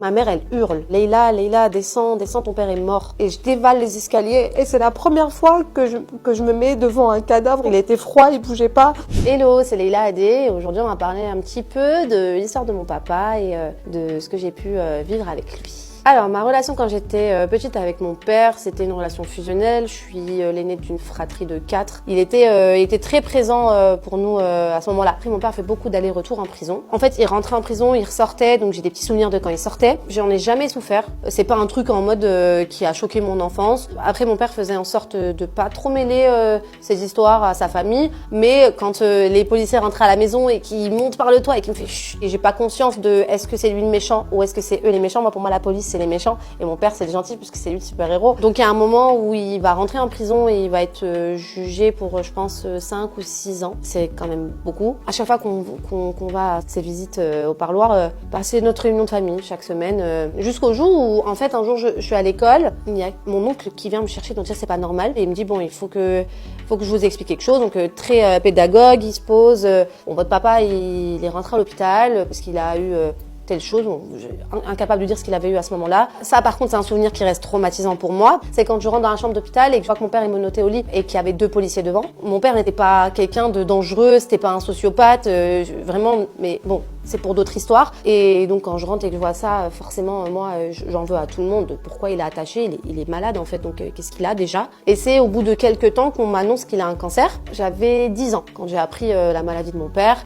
Ma mère, elle hurle. Leïla, Leïla, descends, descends, ton père est mort. Et je dévale les escaliers. Et c'est la première fois que je me mets devant un cadavre. Il était froid, il bougeait pas. Hello, c'est Leïla Adé. Et aujourd'hui, on va parler un petit peu de l'histoire de mon papa et de ce que j'ai pu vivre avec lui. Alors, ma relation quand j'étais petite avec mon père, c'était une relation fusionnelle. Je suis l'aînée d'une fratrie de 4. Il était très présent pour nous à ce moment-là. Après, mon père fait beaucoup d'allers-retours en prison. En fait, il rentrait en prison, il ressortait, donc j'ai des petits souvenirs de quand il sortait. J'en ai jamais souffert. C'est pas un truc en mode qui a choqué mon enfance. Après, mon père faisait en sorte de pas trop mêler ses histoires à sa famille, mais quand les policiers rentraient à la maison et qu'ils montent par le toit et qu'ils me fait chut, et j'ai pas conscience de est-ce que c'est lui le méchant ou est-ce que c'est eux les méchants. Moi, pour moi, la police c'est les méchants et mon père c'est le gentil puisque c'est lui le super-héros. Donc il y a un moment où il va rentrer en prison et il va être jugé pour je pense 5 ou 6 ans. C'est quand même beaucoup. À chaque fois qu'on va à ces visites au parloir, c'est notre réunion de famille chaque semaine jusqu'au jour où en fait un jour je suis à l'école, il y a mon oncle qui vient me chercher donc ça c'est pas normal et il me dit bon il faut que je vous explique quelque chose. Donc très pédagogue, il se pose bon votre papa il est rentré à l'hôpital parce qu'il a eu telle chose, bon, incapable de dire ce qu'il avait eu à ce moment-là. Ça, par contre, c'est un souvenir qui reste traumatisant pour moi. C'est quand je rentre dans la chambre d'hôpital et que je vois que mon père est menotté au lit et qu'il y avait 2 policiers devant. Mon père n'était pas quelqu'un de dangereux, c'était pas un sociopathe, vraiment, mais bon, c'est pour d'autres histoires. Et donc, quand je rentre et que je vois ça, forcément, moi, j'en veux à tout le monde. Pourquoi il est attaché? Il est malade, en fait, donc qu'est-ce qu'il a déjà? Et c'est au bout de quelques temps qu'on m'annonce qu'il a un cancer. J'avais 10 ans quand j'ai appris la maladie de mon père.